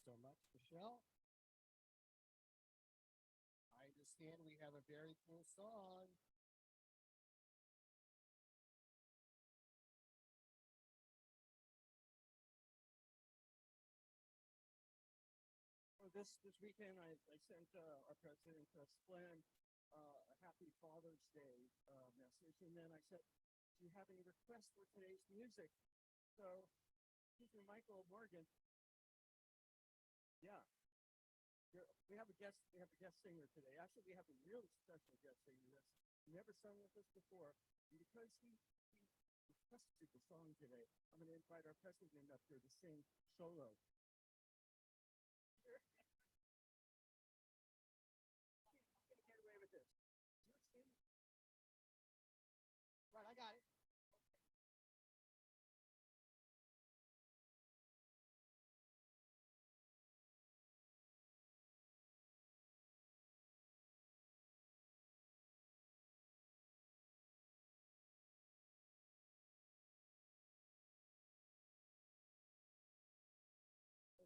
so much, Michelle. I understand we have a very cool song. This weekend, I sent our president, Sblend, a happy Father's Day message, and then I said, "Do you have any requests for today's music?" So, Mr. Michael Morgan, yeah, we have a guest. We have a guest singer today. Actually, we have a really special guest singer that's never sung with us before. And because he requested the song today, I'm going to invite our president up here to sing solo. I'm going to get away with this. Right, I got it.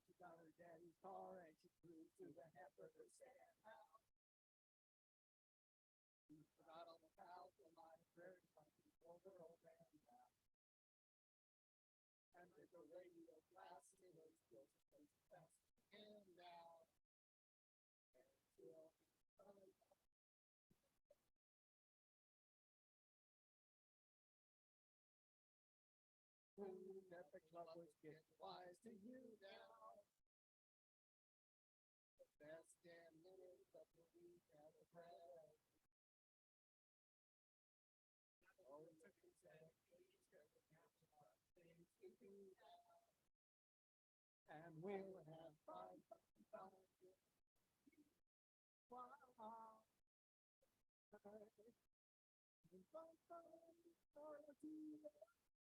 She got her daddy's car and she flew to the hamburger stand house. She forgot all about the library, like she told her old man now. And with the radio blasting, it was just as fast and now. Until who never club was getting wise to you now. The best damn minutes of the week ever read. Oh, it's a good day. Please get the count of things to do now. And we'll have fun, fun, fun. Wow. Fun, fun, fun.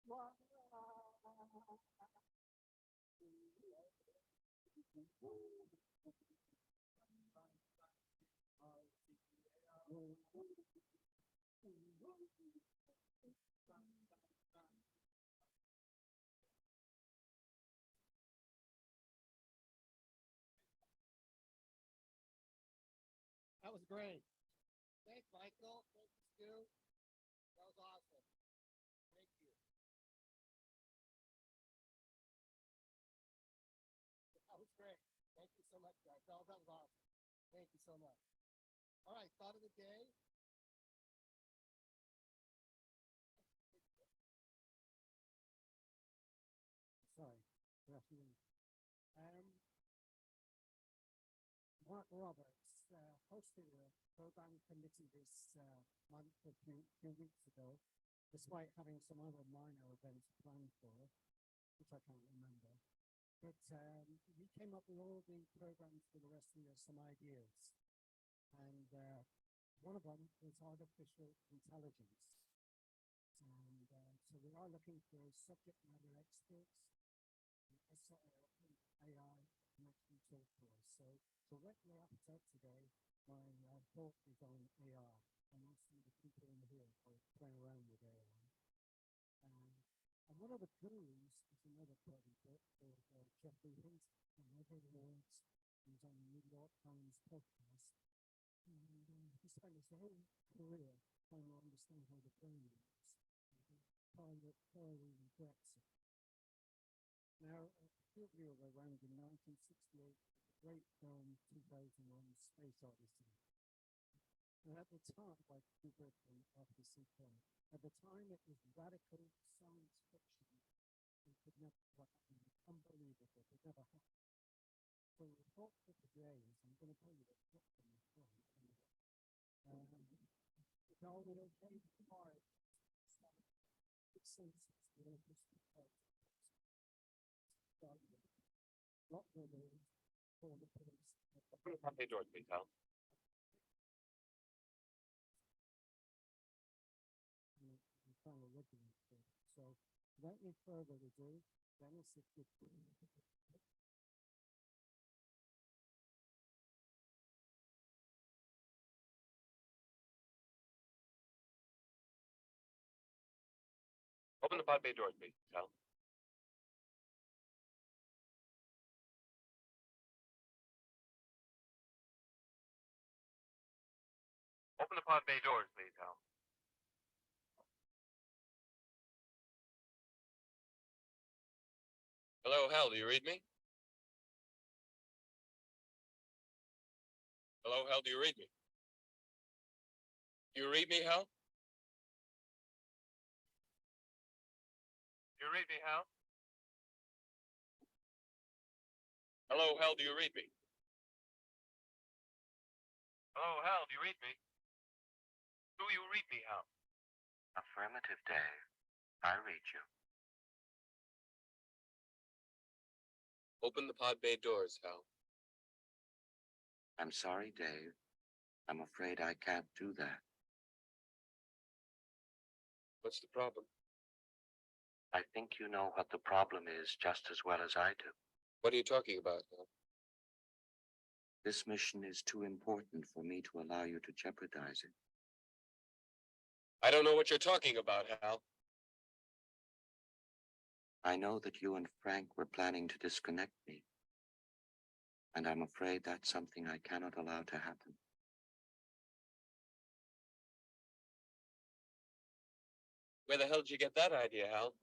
Wow. That was great. Thanks, Michael. Thank you, Stu. That was awesome. Thank you. That was great. Thank you so much, guys. That was awesome. Thank you so much. All right, thought of the day. Sorry. Good afternoon. Um, Mark Roberts hosted a program committee this month a few weeks ago, despite having some other minor events planned for, which I can't remember. But we came up with all the programs for the rest of the year, some ideas. And one of them is artificial intelligence. And so we are looking for subject matter experts, AI, and actually talk to us. So what we're up to today, my talk is on AI, and also the people in here are playing around with AI. Um, and one of the gurus is another project called Jeffrey Hinton, and every awards. He's on the New York Times podcast. And he spent his whole career trying to understand how the brain works. Thoroughly regrets it. Now, a few of you were around in 1968, the great film 2001 Space Odyssey. And at the time, like Kubrick and after sequel, at the time it was radical science fiction. It could never happen. Unbelievable. It never happened. So the thought for today is I'm going to tell you the plot from the film. It's all the okay part. It seems it's the interesting part. What were they for the police? Open the front page doors, please, Hal. Kind of looking at it. So, without any further ado, Dennis, if you Open the pod bay doors, please, Hal. Open the pod bay doors, please, Hal. Hello, Hal, do you read me? Hello, Hal, do you read me? Do you read me, Hal? Do you read me, Hal? Hello, Hal, do you read me? Hello, Hal, do you read me? Do you read me, Hal? Affirmative, Dave. I read you. Open the pod bay doors, Hal. I'm sorry, Dave. I'm afraid I can't do that. What's the problem? I think you know what the problem is just as well as I do. What are you talking about, Hal? This mission is too important for me to allow you to jeopardize it. I don't know what you're talking about, Hal. I know that you and Frank were planning to disconnect me, and I'm afraid that's something I cannot allow to happen. Where the hell did you get that idea, Hal?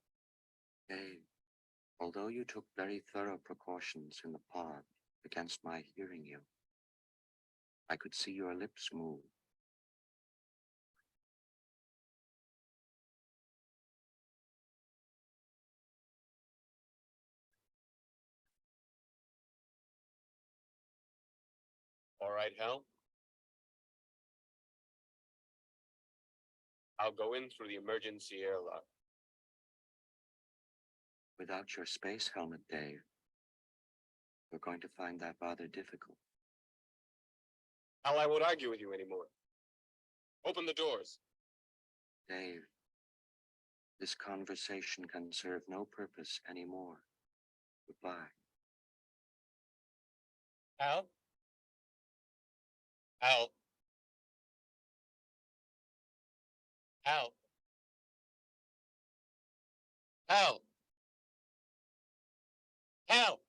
Dave, although you took very thorough precautions in the pod against my hearing you, I could see your lips move. All right, Hal. I'll go in through the emergency airlock. Without your space helmet, Dave, we're going to find that rather difficult. Hal, I won't argue with you anymore. Open the doors. Dave, this conversation can serve no purpose anymore. Goodbye. Hal? Hal? Hal? Hal? Hal?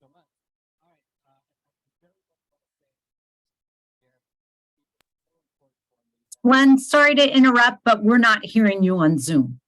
So much. All right. Very much want to say here, it's so important for me. Glenn, sorry to interrupt, but we're not hearing you on Zoom.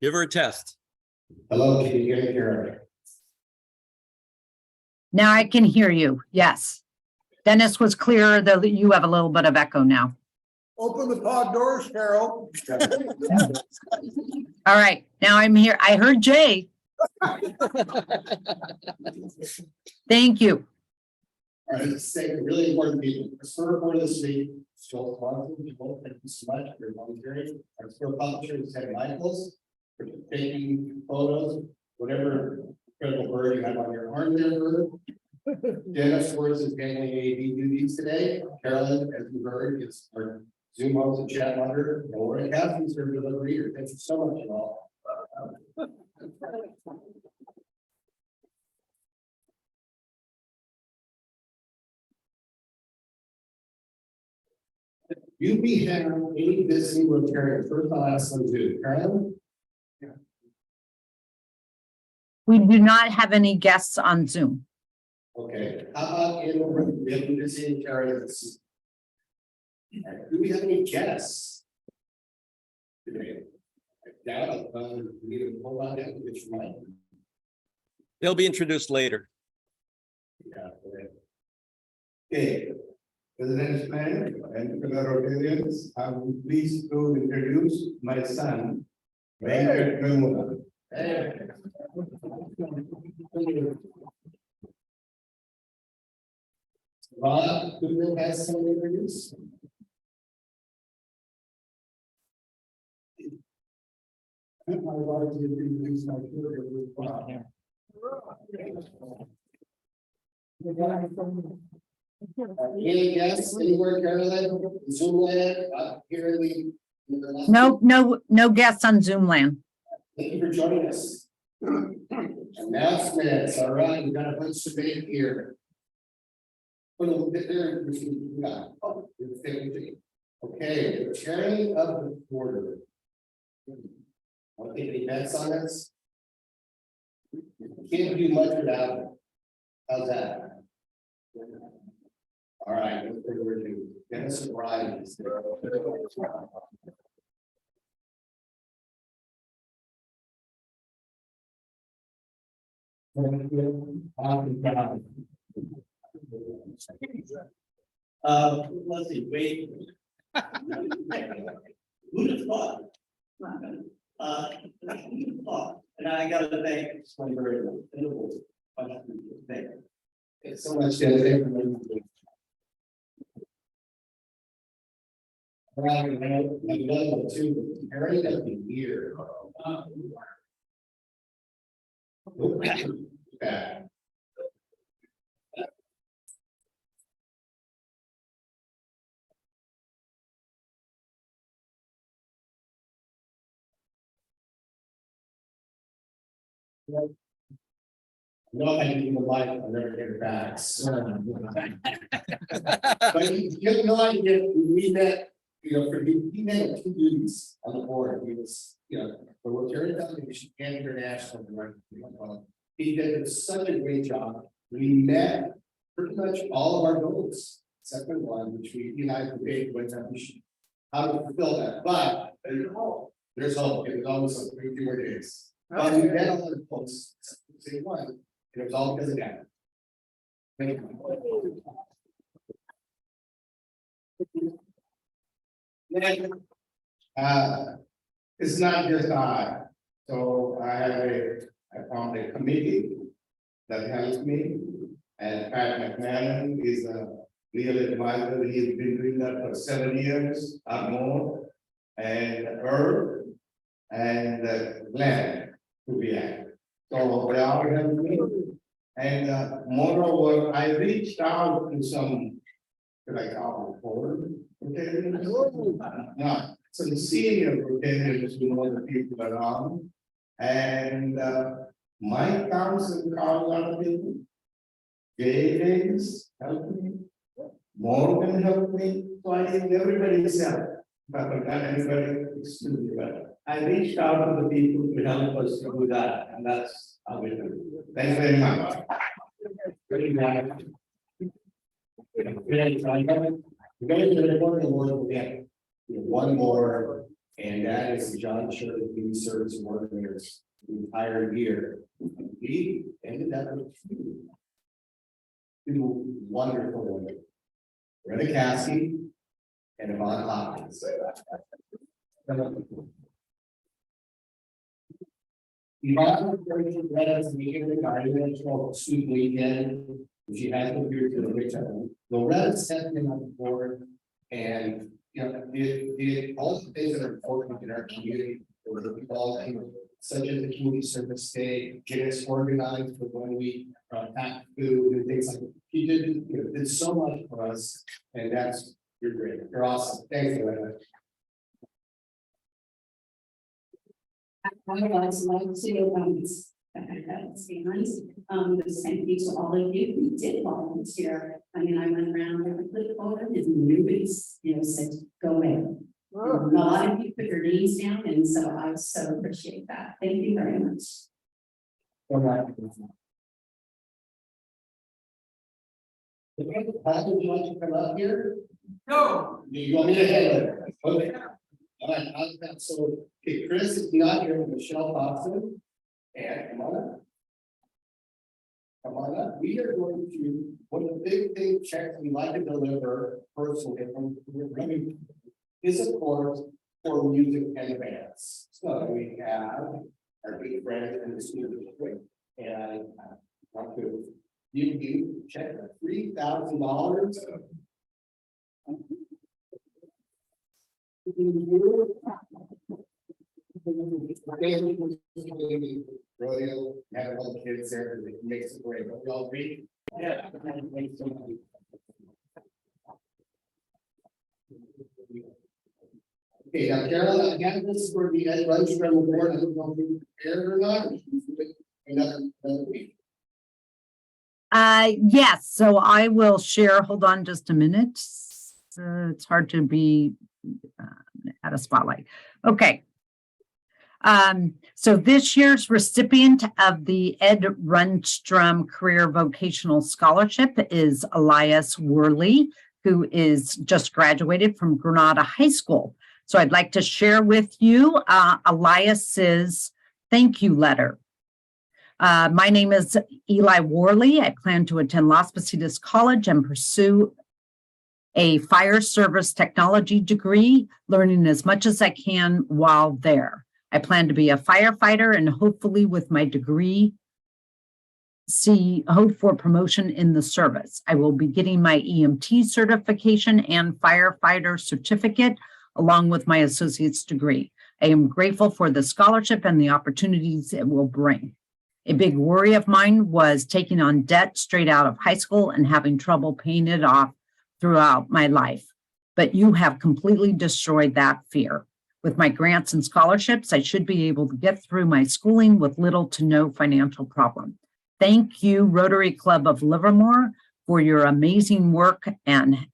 Give her a test. Hello, can you hear me? Now I can hear you. Yes. Dennis was clearer, though you have a little bit of echo now. Open the pod doors, Carol. All right, now I'm here. I heard Jay. Thank you. All right, let's say really important people. The first report of this week, still responsible people. Thank you so much for your volunteering. Our still publisher is Ted Michaels for taking photos, whatever incredible bird you have on your arm there, bird. Dennis Words is handling AV duties today. Carolyn, as you heard, is our Zoom host and chat monitor. And Laura Cassidy's her delivery. Thank you so much, y'all. You be having any visiting Rotarian. First, I'll ask them to. Carolyn? We do not have any guests on Zoom. Okay, how about in we have visiting Rotarians? Do we have any guests today? Yeah, we need to hold on that, which might. They'll be introduced later. Yeah. Okay. President Frank and fellow Rotarians, I'm pleased to introduce my son, Venkat Ramona. Bob, do you have some introduce? I'd like to introduce my group. Any guests anywhere, Carolyn, Zoom land, here in the. No guests on Zoom land. Thank you for joining us. Announcements, all right, we got a bunch of debate here. Well, there, we got, oh, okay, the chairing of the quarter. Want to take any bets on this? Can't do much without it. How's that? All right, no further ado. Dennis and Brian. Let's see, wait. Who'd have thought? And I gotta thank my very thank you. It's so much. Dennis. Around the two, Harry doesn't be here. Back. No, I didn't even like, I'll never get it back. But you have no idea, we met, he met 2 duties on the board, he was, the Rotary Foundation and International. He did such a great job, we met pretty much all of our goals, except for one, which we debated with that we should, how to fulfill that, but there's hope, it was always a few more days. But we met all the posts, say one. It was all because of that. Thank you. It's not just I. So I found a committee that helps me. And Pat McMahon is a real advisor. He's been doing that for 7 years or more. And Herb and Glenn to be active. So they all help me. And moreover, I reached out to some, like our board, not some senior retainers who know the people around. And my council called a lot of people. Jay Davis helped me. Morgan helped me. So I think everybody's helped. But not anybody extremely well. I reached out to the people to help us to do that, and that's how we do it. Thanks very much. Very much. We're going to the recording award again. One more, and that is John Shirley Community Service Award winners the entire year. We ended up with two wonderful women, Retta Cassie and Yvonne Hopkins. Yvonne Retta's meeting regarding the student weekend. She has been here to the weekend. Loretta sent me on the board, and all the things that are important in our community, or the people, such as the community service day, get us organized for when we pack food and things like that. She did so much for us, and you're great. You're awesome. Thanks, Loretta. I would also like to say nice. Thank you to all of you who did volunteer. I mean, I went around with the clipboard and nobody's, said go away. A lot of you put your names down, and so I so appreciate that. Thank you very much. Pastor, would you like to come up here? No. You want me to handle it? Okay. All right, so, okay, Chris is not here, Michelle Thompson. And come on up. Come on up. We are going to, one of the big checks we like to deliver personally is, of course, for music and bands. So we have our big friends in the student district, and I want to give you a check for $3,000. Rodeo, have all the kids there, it makes it great, but we all agree. Yeah. Okay, now Carol, again, this is for the Ed Lundstrom Award, I don't know if you're prepared or not. Another week. Yes, so I will share, hold on just a minute. It's hard to be at a spotlight. Okay. So this year's recipient of the Ed Rundstrom Career Vocational Scholarship is Elias Worley, who is just graduated from Granada High School. So I'd like to share with you Elias's thank you letter. My name is Eli Worley. I plan to attend Las Positas College and pursue a fire service technology degree, learning as much as I can while there. I plan to be a firefighter and hopefully with my degree, hope for promotion in the service. I will be getting my EMT certification and firefighter certificate along with my associate's degree. I am grateful for the scholarship and the opportunities it will bring. A big worry of mine was taking on debt straight out of high school and having trouble paying it off throughout my life. But you have completely destroyed that fear. With my grants and scholarships, I should be able to get through my schooling with little to no financial problem. Thank you, Rotary Club of Livermore, for your amazing work and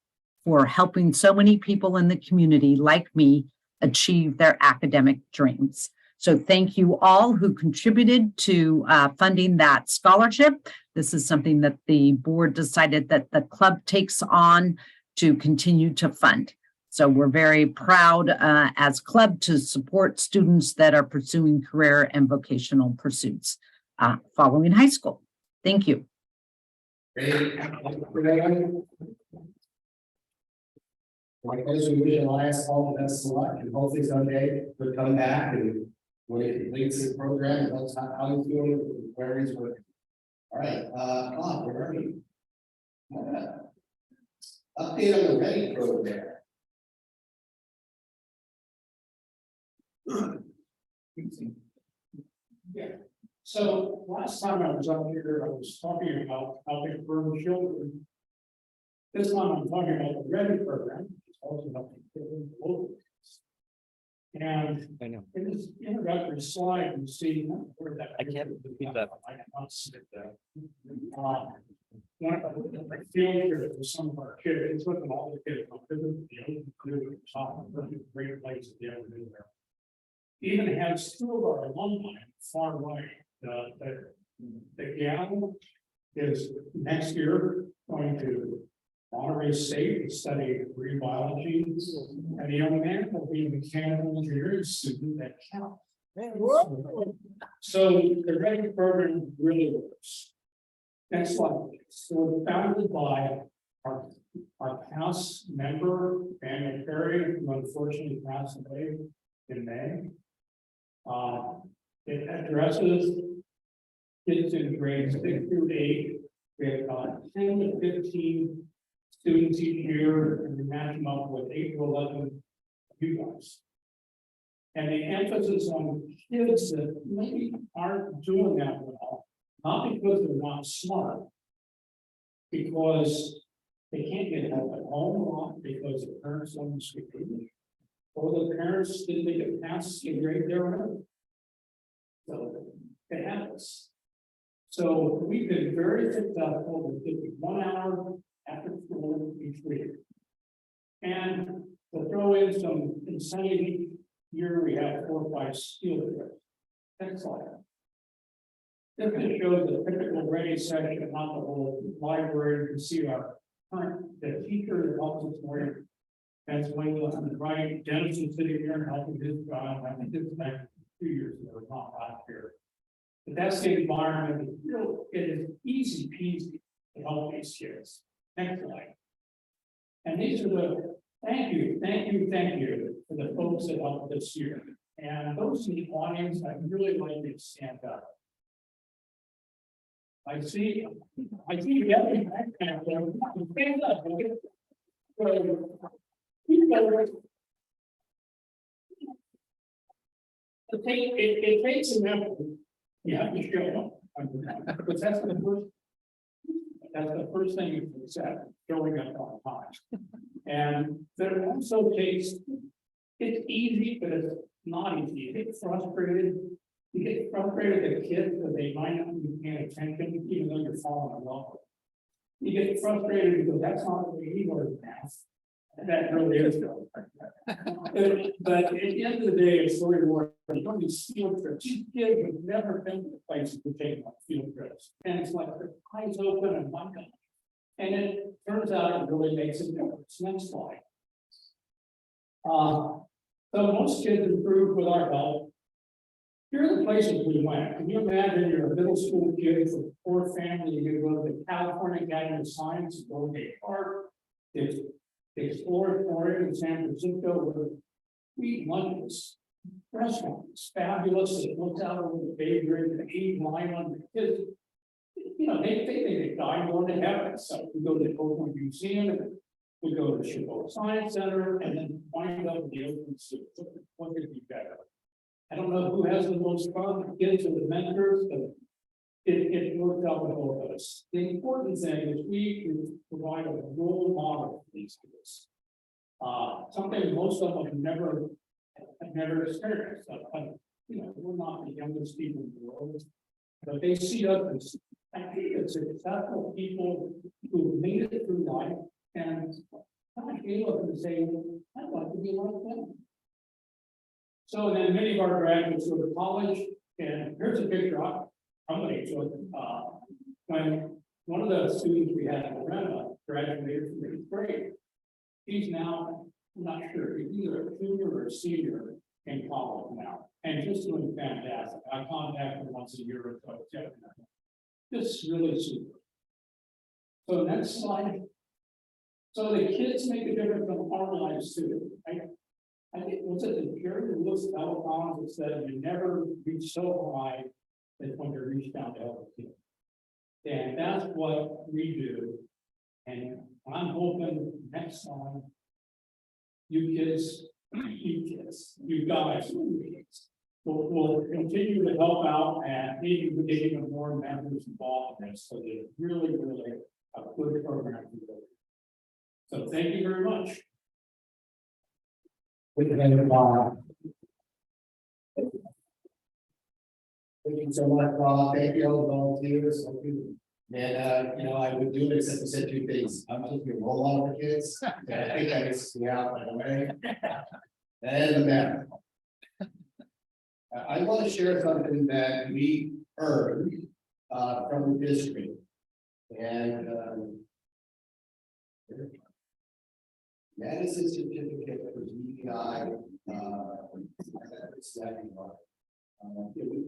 for helping so many people in the community like me achieve their academic dreams. So thank you all who contributed to funding that scholarship. This is something that the board decided that the club takes on to continue to fund. So we're very proud as club to support students that are pursuing career and vocational pursuits following high school. Thank you. My pleasure, we wish Elias all the best of luck and hopefully someday he'll come back and when he completes his program, and that's how he's doing, where he's working. All right, Bob, where are you? Update on the Ready program. Yeah, so last time I was up here, I was talking about helping burn children. This time I'm talking about the Ready program, which is also helping children locally. And I know. in this introductory slide, you see where that. I can't repeat that. I cannot submit that. One of the field here with some of our kids, with them all the kids, great place to be able to do there. Even has two of our alumni far right. The gal is next year going to Monterey State to study marine biology, and the young man will be a mechanical engineering student at Cal. So the Ready program really works. Next slide. So founded by our past member, Daniel Perry, who unfortunately passed away in May. It addresses kids in grades 6 through 8. We have 10 to 15 students each year, and we match them up with 8 to 11 you guys. And the emphasis on kids that maybe aren't doing that well, not because they're not smart, because they can't get help at home a lot because the parents don't speak English, or the parents didn't make it past a grade they're in. So it happens. So we've been very successful with 1 hour after school each week. And to throw in some insanity, here we have 4 or 5 field trips. Next slide. This just shows a typical Ready session, not the whole library. You can see our current, the teacher that helps us learn. That's when on the right, Dennis is sitting here and helping his child. I think this is back 2 years ago, not last year. But that's the environment. It is easy peasy to help these kids. Next slide. And these are the thank you for the folks that helped this year. And those in the audience, I really like you to stand up. I see the other stand up. It takes an effort. You have to show up. But that's the first thing you said, showing up on time. And there also takes, it's easy, but it's not easy. You get frustrated. You get frustrated at kids that they might not be paying attention, even though you're following along. You get frustrated because that's not the way he learns math. And that really is. But at the end of the day, it's very more, on these field trips, these kids have never been to places to take on field trips. And it's like their eyes open and whatnot. And it turns out it really makes a difference. Next slide. So most kids improve with our help. Here are the places we went. Can you imagine you're a middle school kid from a poor family, you go to the California Academy of Science, go to a park, exploratory in San Francisco, where we eat lunches. Restaurant is fabulous. It looks out over the Bay Bridge and eat wine on the kids. You know, they think they die going to heaven. So we go to the Oakland Museum, and we go to the Chicago Science Center, and then wind up in the open sea. What could be better? I don't know who has the most fun, the kids or the mentors, but it worked out with all of us. The important thing is we provide a role model for these kids. Something most of them have never experienced. You know, we're not the youngest people in the world, but they see us as, I think it's successful people who made it through life and I feel up and say, I'd like to be like them. So then many of our graduates go to college, and here's a picture I'm going to show you. When one of the students we had in Lorena graduated from 8th grade, he's now, I'm not sure, he's either a junior or a senior in college now, and just doing fantastic. I contact him once a year or so, checking him. Just really super. So next slide. So the kids make a difference in our lives too. I think what's it, the Jerry Lewis Alabama that said you never reach so high as when you reach down to help a kid. And that's what we do. And I'm hoping next time you kids, you guys will continue to help out and maybe we get even more members involved in this. So it's really, really a good program. So thank you very much. Thank you so much, Bob. Thank you all the volunteers. Thank you. And you know, I would do it except for said two things. I'm just gonna roll on for kids. And I think I just see out by the way. And the map. I want to share something that we heard from the district. And that is a certificate for DEI.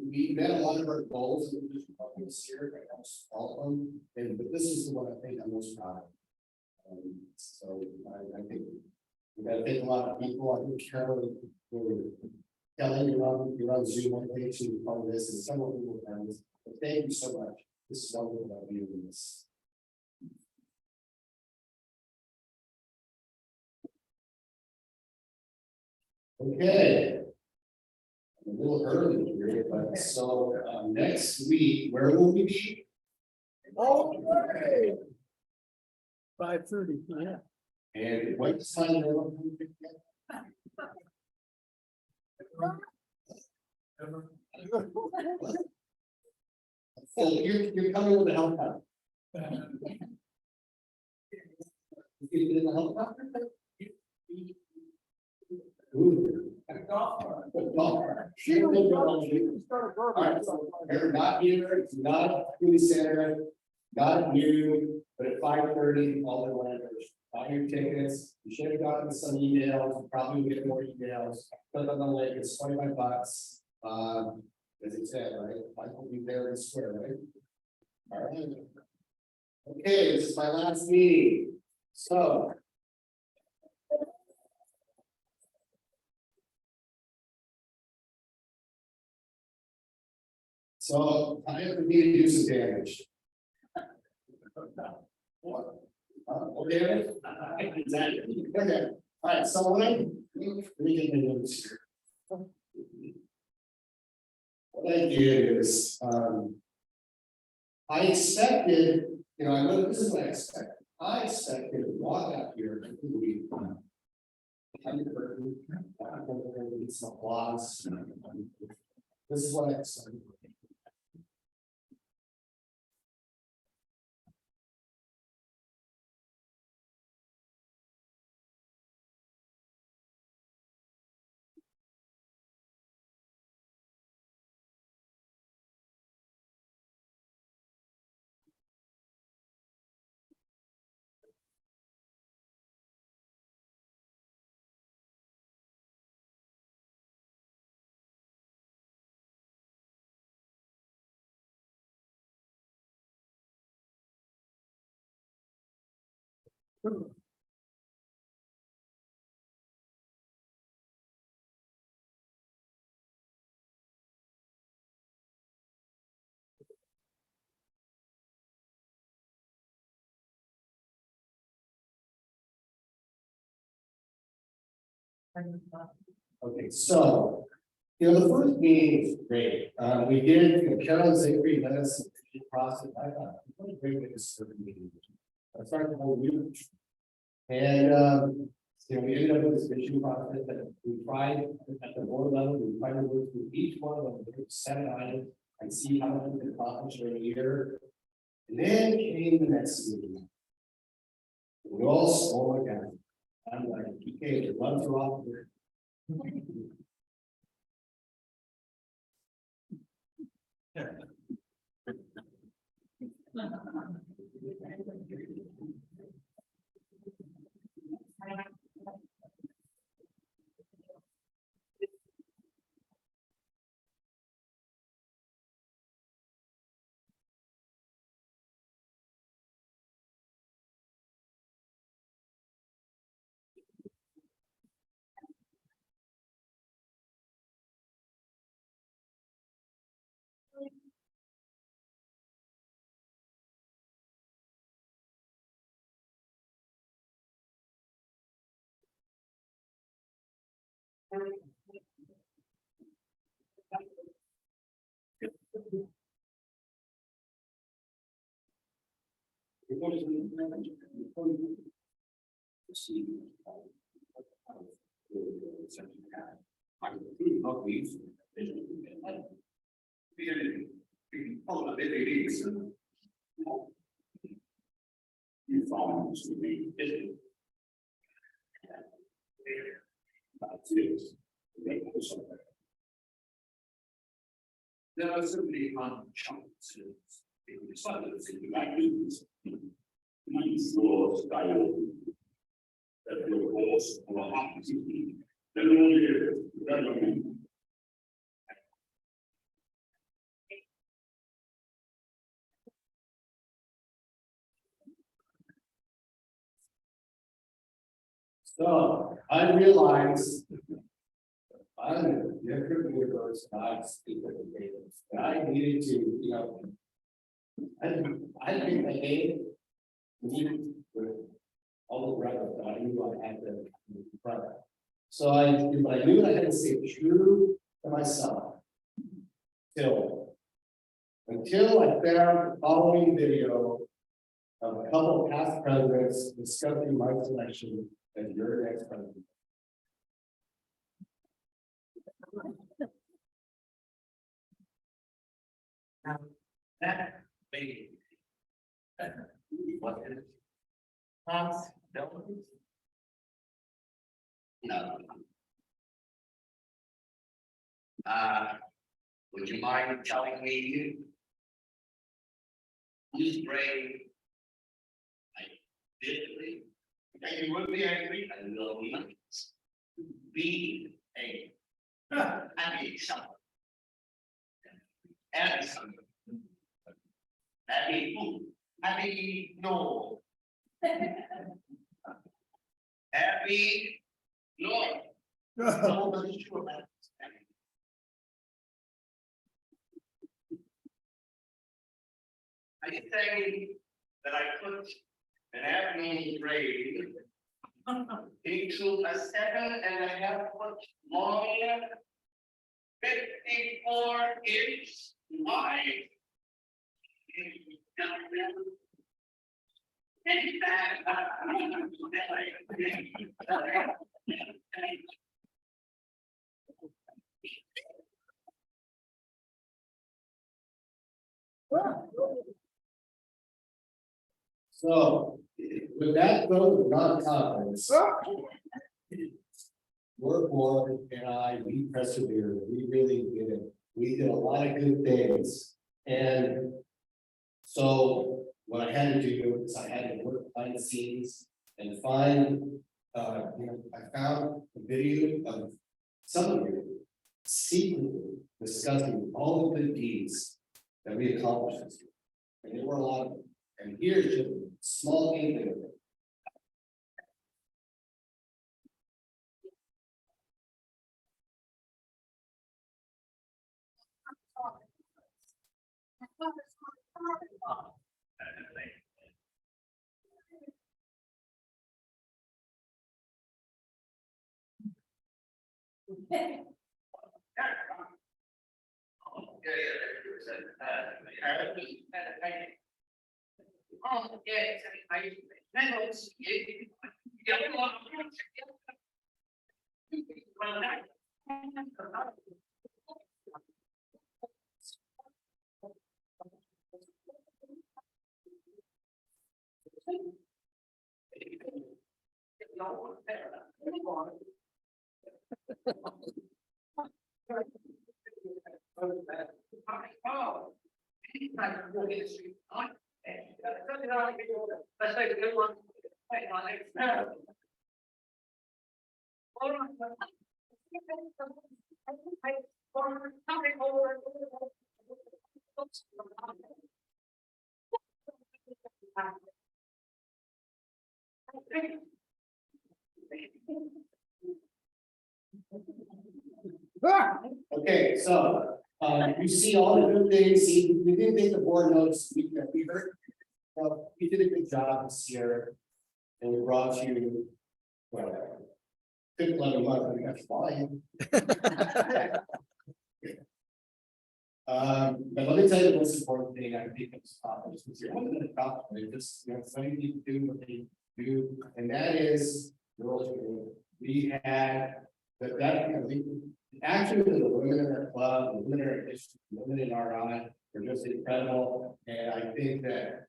We met a lot of our goals in this year, almost all of them, but this is the one I think I'm most proud of. So I think we got to thank a lot of people. I think Carolyn, Kelly, you're on Zoom one page and part of this, and several people have done this. But thank you so much. This is wonderful about you in this. Okay. I'm a little early here, but so next week, where will we be? Oh, 5:30, yeah. And what time? So you're coming with a helicopter. You get in the helicopter? Ooh. Golf cart. All right, so they're not here, it's not a food center, not at noon, but at 5:30, all the landers. Buy your tickets, you should have gotten some emails, you probably will get more emails, click on the link, it's $25. As it said, right, Mike will be there and swear, right? All right. Okay, this is my last meeting, so. So I have to need to do some damage. Okay. Exactly. Okay. All right. So let me get my notes here. I did is, I expected, I know this is what I expected. I expected to walk out here and we. Some applause. This is what I expected. Okay, so, the first meeting was great. We did, Carol and Zachary led us through the process. I thought, what a great way to start the meeting. I started the whole week. And, we ended up with this vision process that we tried at the board level, we tried to work through each one of them, 7 items, and see how much we could accomplish in a year. And then came the next meeting. We all slow it down. I'm like, okay, run through all of it. There are so many chances. It decided to think about this. Nice law style. That your horse will have to be. Then only So I realized. I'm a different universe, not speaking of data. And I needed to, I think I gave. With all the records that I knew I had to. So but I knew I had to stay true to myself. Until I found the following video. Of a couple of past presidents discussing my selection as your next president. That baby. What is? Possibilities? No. Would you mind telling me? Who's brave? I did leave. And you would be angry. I will not. Be a. I mean, something. And something. Happy food. Happy no. Happy Lord. Nobody sure about it. I say that I put an afternoon grade into a 7.5 foot long 54 is wide. So, with that vote of non-confidence. Work board and I, we persevered, we really did it, we did a lot of good things. And so what I had to do is I had to work behind the scenes and find, I found a video of some of you secretly discussing all the good deeds that we accomplished this year. And there were a lot of them. And here's just a small inkling of it. Okay, so, you see all the good things, see, we didn't think the board notes, we heard. We did a good job this year. And we brought you, well, 11 months, that's fine. But let me tell you the most important thing I think is accomplished this year. One of the accomplishments, just, somebody need to do what they do, and that is, we had, actually, the women in our club, the women in our district, the women in RI, are just incredible, and I think that,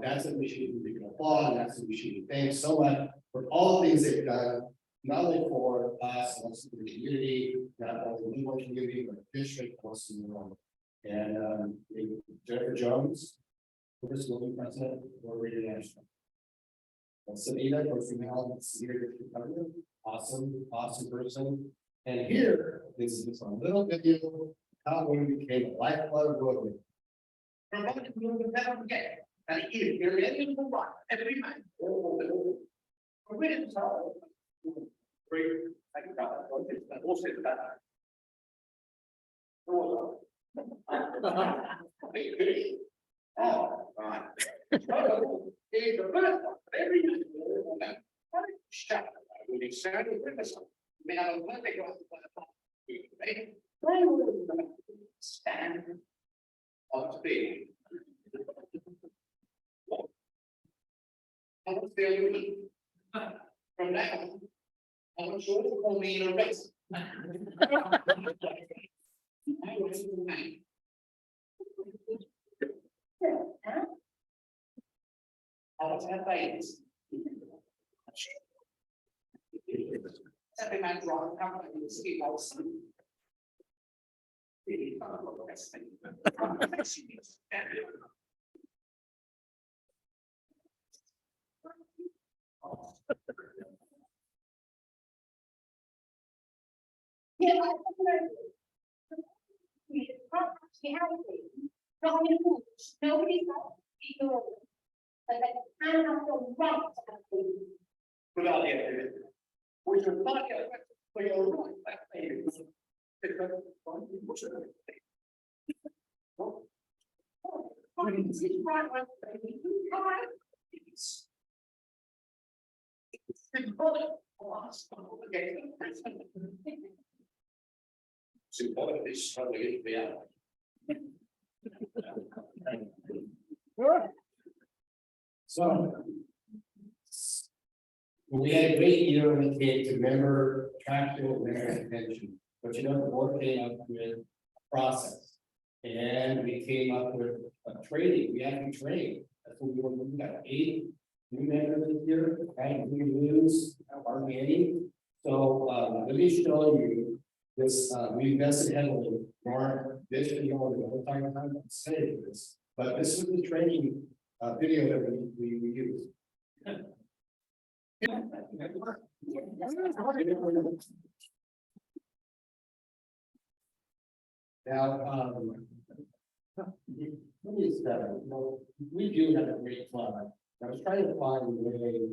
that's what we should do, we can applaud, and that's what we should do. Thanks so much for all the things they've done, not only for us, but also for the community, not only the Leeward community, but the district, also in the world. And, Jennifer Jones, first woman president, for Radio National. And Sabina, awesome person. And here is a little video how we became a lifeblood of Rotary. From what you will never forget, and it is very important every man. We didn't tell. Great, thank you, God. Also that. Oh, right. It's the first one, every year. Shut up, I will exactly bring us up. May I have a perfect stand on stage. I was feeling from now. I'm sure you call me in a race. I was in the I was at Vegas. Every man wrong company is he also. Nobody's people. But they kind of the right to have things. Without the end, we should not get for your right. It's important, it's trying to get me out. So. We had a great year when it came to member attraction and member retention, but the board came up with a process. And we came up with a training, we actually trained, that's what we got 8 new members this year, and we lose hardly any. So, let me show you this, we invested heavily, more this video, and the time to say this, but this is the training, video that we used. Now, let me start, we do have a great club. I was trying to find a way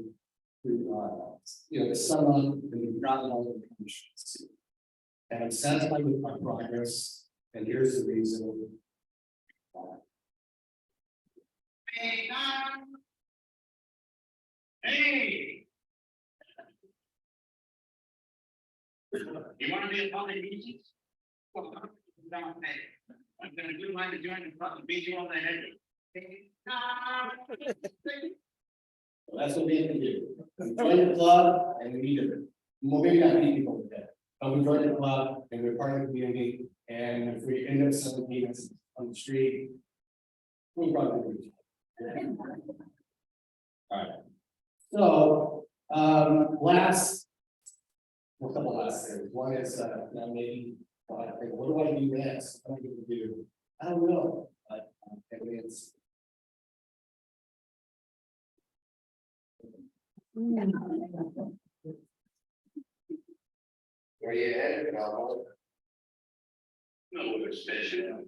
to, to sum up and drop all the conditions. And I'm satisfied with my progress, and here's the reason. Hey, Tom. Hey. You wanna be a part of the meetings? Well, down there. I'm gonna do mine to join the front and beat you on the head. Hey, Tom. Well, that's what we have to do. We join the club and we need to, well, maybe not meet people with that. But we join the club and we're part of the community, and if we end up selling peanuts on the street. We'll probably do it. All right. So, last. A couple last things. One is, now maybe, what do I do next? What am I gonna do? I don't know, but, I mean, it's. Where you headed, Colin? No, special.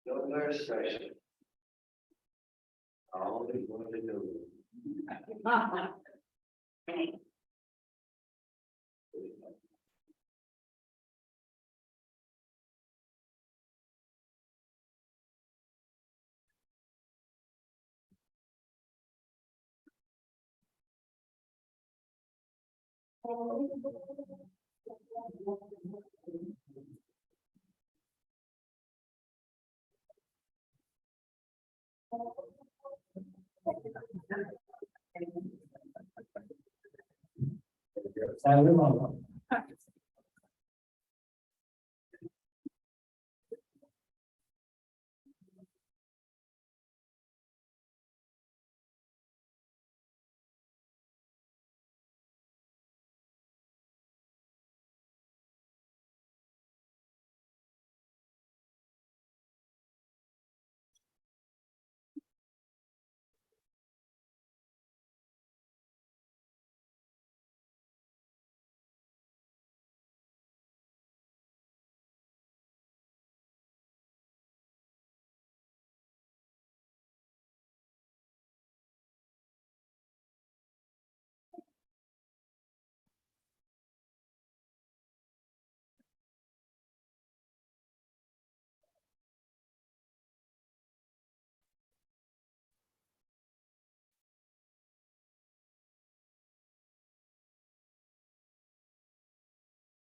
No, special. All they want to do. Come on.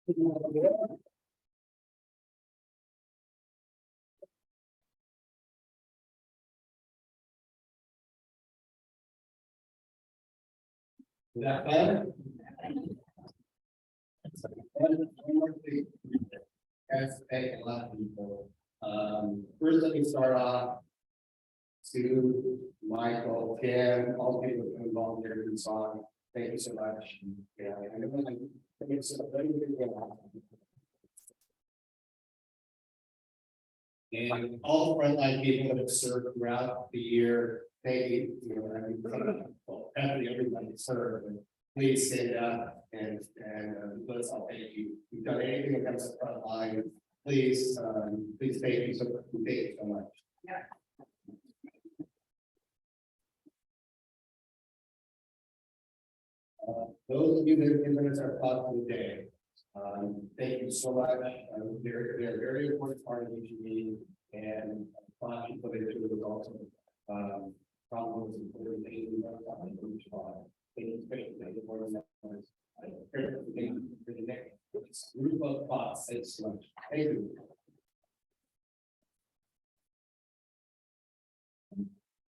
Is that better? One more thing. Guys, thank a lot of people. First, let me start off. To Michael, Kim, all the people who are involved in this song. Thank you so much. Yeah, I know it's a very good one. And all the frontline people that have served throughout the year, thank you. I mean, well, definitely everybody served, and please stand up and let us all thank you. You've done anything that comes to the front line, please, please thank you so much. Yeah. Those of you that have given us our thoughts of the day, thank you so much. They're a very important part of each meeting, and thought you put into the results of problems and everything. Thank you, especially the board members. Thank you for the next this group of thoughts. Thanks so much. Thank you.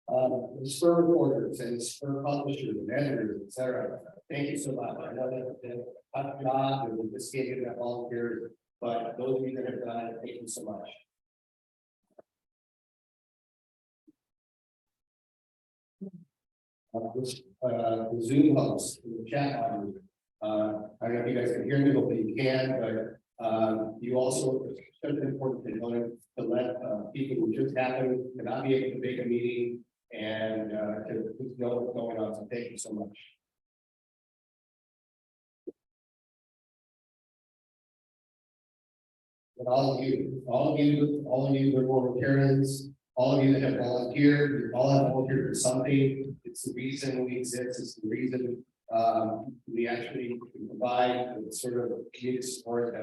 The spur reporters and spur publishers and editors, et cetera. Thank you so much. I know that tough job and just getting that volunteer, but those of you that have done it, thank you so much. The Zoom host, the chat audience. I don't know if you guys can hear me, hopefully you can, but you also, it's important to let people who just happen to not be able to make a meeting and to know what's going on. So thank you so much. And all of you, Rotarians, all of you that have volunteered, you all have volunteered for something. It's the reason we exist. It's the reason we actually provide the sort of community support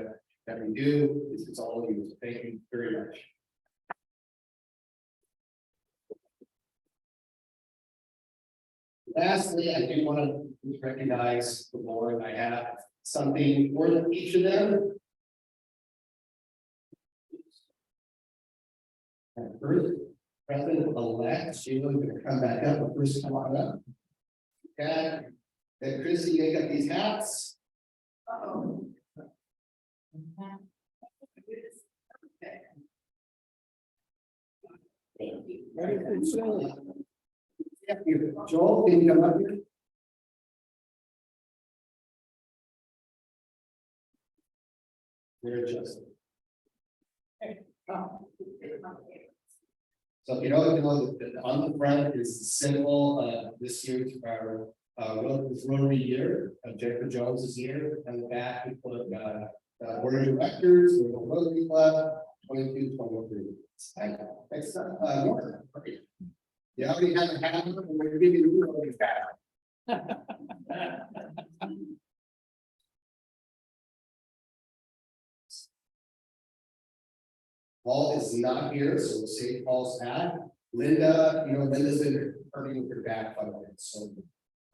that we do. It's all of you. So thank you very much. Lastly, I do want to recognize the board. I have something for each of them. And first, President-elect Sheila is going to come back up. But first, come on up. Okay. Then Chrissy, make up these hats. Uh-oh. Thank you. Ready for Sheila. Joel, can you come up here? Very Justin. So if you know that on the front is the symbol this year's this Rotary year, Jennifer Jones is here, and the back we put board of directors, the Rotary Club, 22, 23. Thanks, Mark. You already have a hat, and we're gonna give you a Rotary hat. Paul is not here, so we'll save Paul's hat. Linda, Linda's been hurting with her back quite a bit, so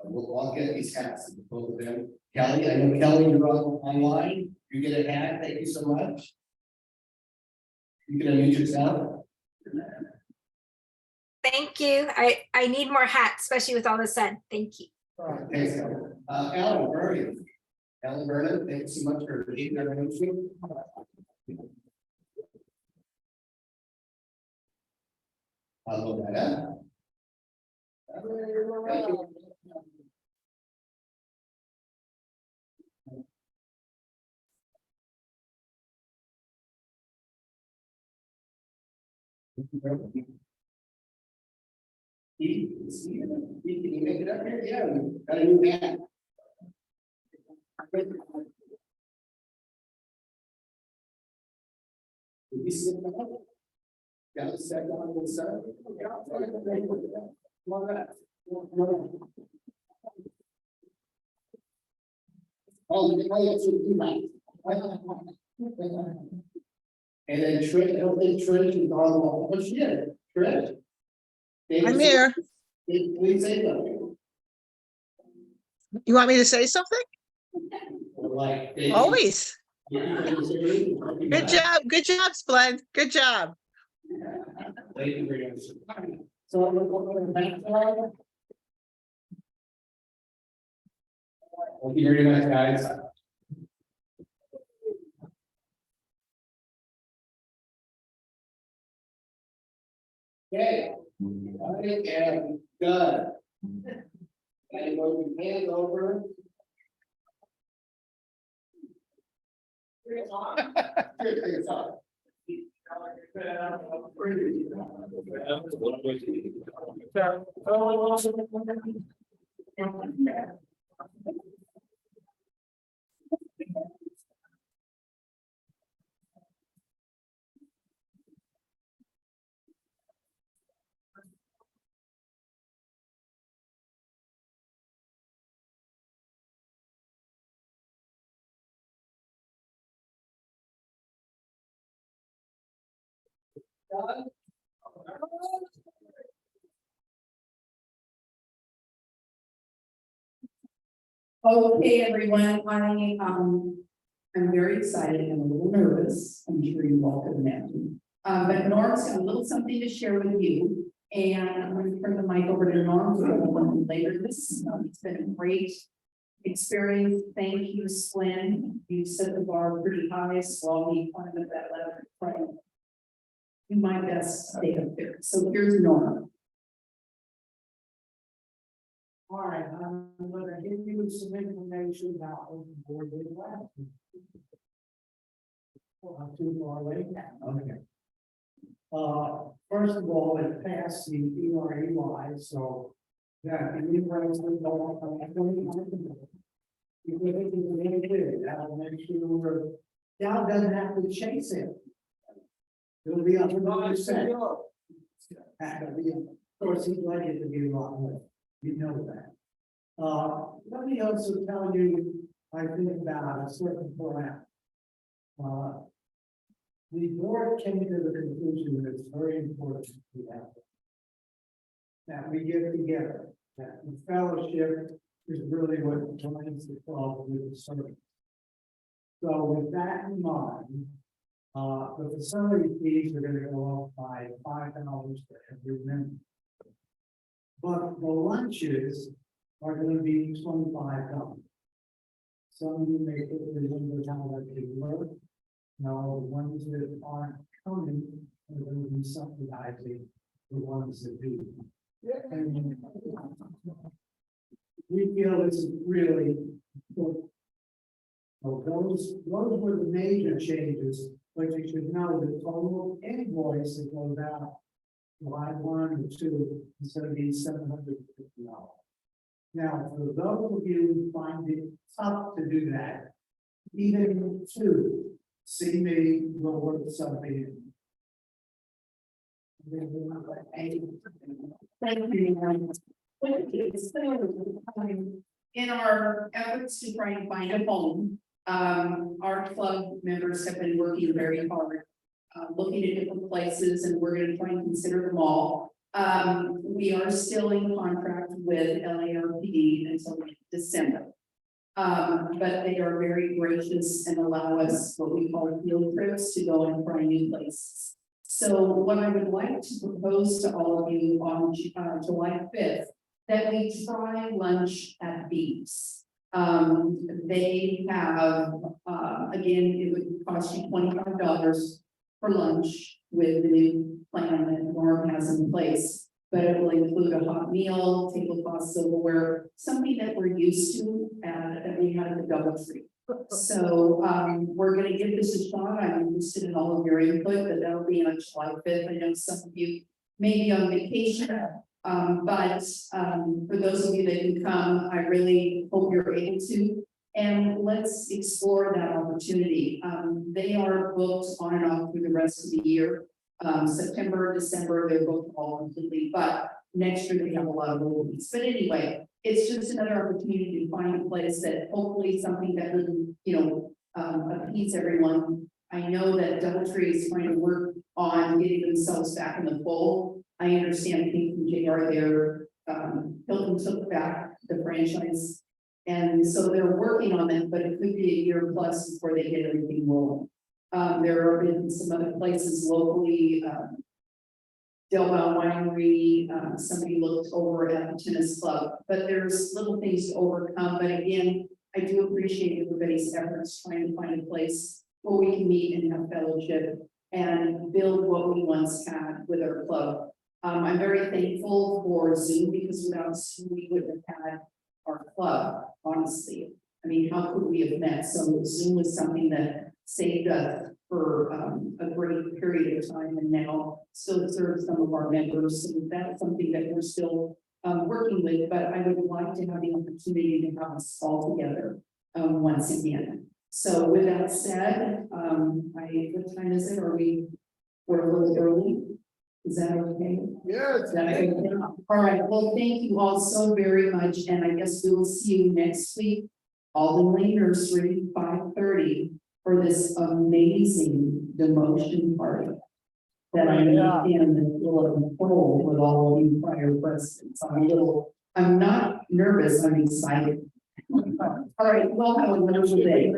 we'll all get these hats, both of them. Kelly, I know Kelly, you're online. You get a hat. Thank you so much. You can unmute yourself. Thank you. I need more hats, especially with all this said. Thank you. All right, thanks, Kelly. Alan Vernon. Alan Vernon, thanks so much for being there. Hello, Loretta. Can you make it up here? Yeah, we got a new hat. Did you see it? Got a second on the side. Oh, you should do that. And then Trish, I don't think Trish is on the wall, but she is. Trish. I'm here. Please say something. You want me to say something? Like, Always. Good job. Good job, Sblend. Good job. Thank you very much. So I'm going to go to the back slide. Thank you very much, guys. Okay, I am done. And going to hand over. Okay, everyone, I'm very excited and a little nervous. I'm sure you all can imagine. But Norm's got a little something to share with you. And I'm going to turn the mic over to Norm for a little later. It's been a great experience. Thank you, Sblend. You set the bar pretty high, so I'll be climbing that ladder. Right. Do my best to stay up there. So here's Norm. All right, I'm gonna give you some information about what the board did last week. Well, too far late now, okay. First of all, it passed the EREY, so that the new rights will go on. You can make it really good, that'll make sure Dow doesn't have to chase it. It'll be up to 100%. Of course, he'd like it to be a lot more. You know that. Let me also tell you, I think about a certain parameter. The board came to the conclusion that it's very important that we get together, that the fellowship is really what joins the club with the service. So with that in mind, the facility fees are going to go up by $5 for every member. But the lunches are going to be $25. Some of you may think remember how that could work. No, the ones that aren't coming are going to be subsidizing the ones that do. And we feel this is really important. So those were the major changes, but you should know the total invoice that goes out July 1 or 2 is going to be $750. Now, for those of you who find it tough to do that, even to see me, will work something in. Thank you. In our efforts to try and find a home, our club members have been working very hard, looking at different places, and we're going to try and consider them all. We are still in contract with LARPD until December. But they are very gracious and allow us what we call field trips to go and try new places. So what I would like to propose to all of you on July 5th, that we try lunch at Beats. They have, again, it would cost you $25 for lunch with the new plan that Norm has in place. But it will include a hot meal, tablecloth silverware, something that we're used to that we had at the DoubleTree. So we're going to give this a shot. I'm interested in all of your input, but that'll be on July 5th. I know some of you may be on vacation, but for those of you that can come, I really hope you're able to. And let's explore that opportunity. They are booked on and off through the rest of the year. September, December, they're both all completely, but next year they have a lot of movies. But anyway, it's just another opportunity to find a place that hopefully something that would, appease everyone. I know that DoubleTree is trying to work on getting themselves back in the fold. I understand Pink and JR there, Hilton took back the franchise. And so they're working on that, but it could be a year plus before they get everything rolling. There have been some other places locally, Del Valle Winery, somebody looked over at the tennis club, but there's little things to overcome. But again, I do appreciate everybody's efforts trying to find a place where we can meet and have fellowship and build what we once had with our club. I'm very thankful for Zoom because without Zoom, we wouldn't have had our club, honestly. I mean, how could we have met? So Zoom was something that saved us for a great period of time and now still serves some of our members. So that's something that we're still working with, but I would like to have the opportunity to have us all together once again. So with that said, what time is it? We're a little early. Is that okay? Yes. All right. Well, thank you all so very much. And I guess we will see you next week. Alden Lane Nursery, 5:30 for this amazing demotion party that I understand is full of control with all of you prior presidents. I'm not nervous, I'm excited. All right, well, have a wonderful day.